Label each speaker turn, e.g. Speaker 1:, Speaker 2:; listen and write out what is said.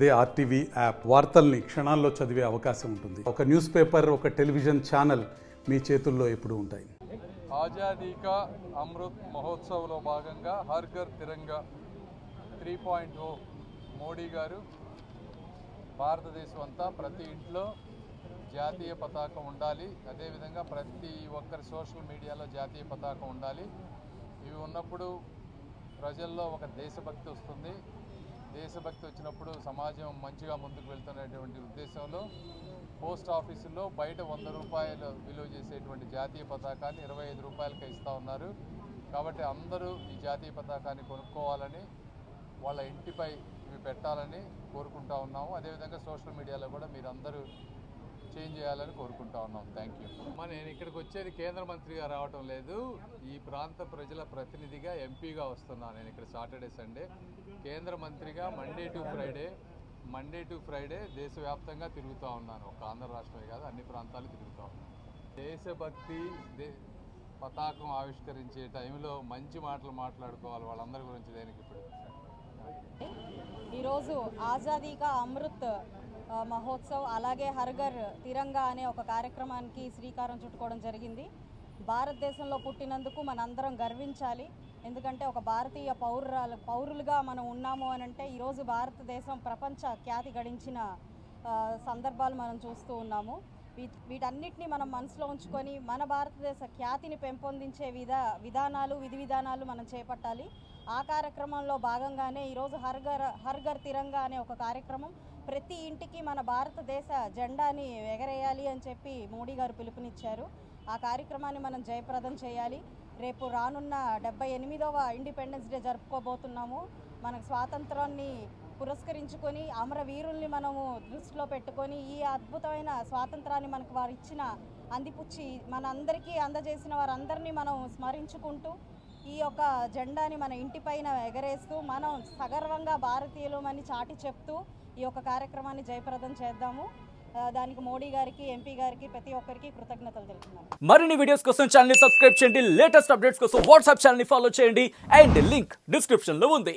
Speaker 1: అదే RTV app వార్తల్ని క్షణాల్లో చదివే అవకాశం ఉంటుంది. ఒక న్యూస్ పేపర్, ఒక టెలివిజన్ ఛానల్ మీ చేతుల్లో ఎప్పుడూ ఉంటాయి.
Speaker 2: ఆజాదీ కా అమృత్ మహోత్సవ్లో భాగంగా హర్ ఘర్ తిరంగా 3.0 మోడీ గారు భారతదేశం అంతా ప్రతి ఇంట్లో జాతీయ పతాకం ఉండాలి, అదేవిధంగా ప్రతి ఒక్కరి సోషల్ మీడియాలో జాతీయ పతాకం ఉండాలి. ఇవి ఉన్నప్పుడు ప్రజల్లో ఒక దేశభక్తి వస్తుంది. దేశభక్తి వచ్చినప్పుడు సమాజం మంచిగా ముందుకు వెళ్తున్నటువంటి ఉద్దేశంలో పోస్ట్ ఆఫీసుల్లో బయట 100 రూపాయలు విలువ చేసేటువంటి జాతీయ పతాకాన్ని 25 రూపాయలకే ఇస్తూ ఉన్నారు. కాబట్టి అందరూ ఈ జాతీయ పతాకాన్ని కొనుక్కోవాలని, వాళ్ళ ఇంటిపై ఇవి పెట్టాలని కోరుకుంటా ఉన్నాము. అదేవిధంగా సోషల్ మీడియాలో కూడా మీరందరూ చేంజ్ చేయాలని కోరుకుంటా ఉన్నాం. Thank you. నేను ఇక్కడికి వచ్చేది కేంద్ర మంత్రిగా రావటం లేదు, ఈ ప్రాంత ప్రజల ప్రతినిధిగా ఎంపీగా వస్తున్నాను. నేను ఇక్కడ సాటర్డే సండే కేంద్ర మంత్రిగా మండే టు ఫ్రైడే దేశవ్యాప్తంగా తిరుగుతూ ఉన్నాను. ఒక ఆంధ్ర రాష్ట్రమే కాదు, అన్ని ప్రాంతాలు తిరుగుతూ ఉన్నాను. దేశభక్తి పతాకం ఆవిష్కరించే టైంలో మంచి మాటలు మాట్లాడుకోవాలి. వాళ్ళందరి గురించి దేనికి ఇప్పుడు
Speaker 3: ఈరోజు ఆజాదీ కా అమృత్ మహోత్సవ్ అలాగే హర్ ఘర్ తిరంగా అనే ఒక కార్యక్రమానికి శ్రీకారం చుట్టుకోవడం జరిగింది. భారతదేశంలో పుట్టినందుకు మనందరం గర్వించాలి. ఎందుకంటే ఒక భారతీయ పౌరులుగా మనం ఉన్నాము అని అంటే ఈరోజు భారతదేశం ప్రపంచ ఖ్యాతి గడించిన సందర్భాలు మనం చూస్తూ ఉన్నాము. వీటన్నిటిని మనం మనసులో ఉంచుకొని మన భారతదేశ ఖ్యాతిని పెంపొందించే విధి విధానాలు మనం చేపట్టాలి. ఆ కార్యక్రమంలో భాగంగానే ఈరోజు హర్ ఘర్ తిరంగా అనే ఒక కార్యక్రమం, ప్రతి ఇంటికి మన భారతదేశ జెండాని ఎగరేయాలి అని చెప్పి మోడీ గారు పిలుపునిచ్చారు. ఆ కార్యక్రమాన్ని మనం జయప్రదం చేయాలి. రేపు రానున్న 78వ ఇండిపెండెన్స్ డే జరుపుకోబోతున్నాము. మనకు స్వాతంత్రాన్ని పురస్కరించుకొని అమరవీరుల్ని మనము దృష్టిలో పెట్టుకొని ఈ అద్భుతమైన స్వాతంత్రాన్ని మనకు వారు ఇచ్చిన అందిపుచ్చి మనందరికీ అందజేసిన వారందరినీ మనం స్మరించుకుంటూ ఈ యొక్క జెండాని మన ఇంటిపైన ఎగరేస్తూ మనం సగర్వంగా భారతీయులమని చాటి చెప్తూ ఈ యొక్క కార్యక్రమాన్ని జయప్రదం చేద్దాము. దానికి మోడీ గారికి, ఎంపీ గారికి, ప్రతి ఒక్కరికి కృతజ్ఞతలు తెలుపుతున్నాను.
Speaker 4: మరిన్ని వీడియోస్ కోసం ఛానల్ ని సబ్స్క్రైబ్ చేయండి, లేటెస్ట్ అప్డేట్స్ కోసం వాట్సాప్ ఛానల్ ని ఫాలో చేయండి అండ్ లింక్ డిస్క్రిప్షన్ లో ఉంది.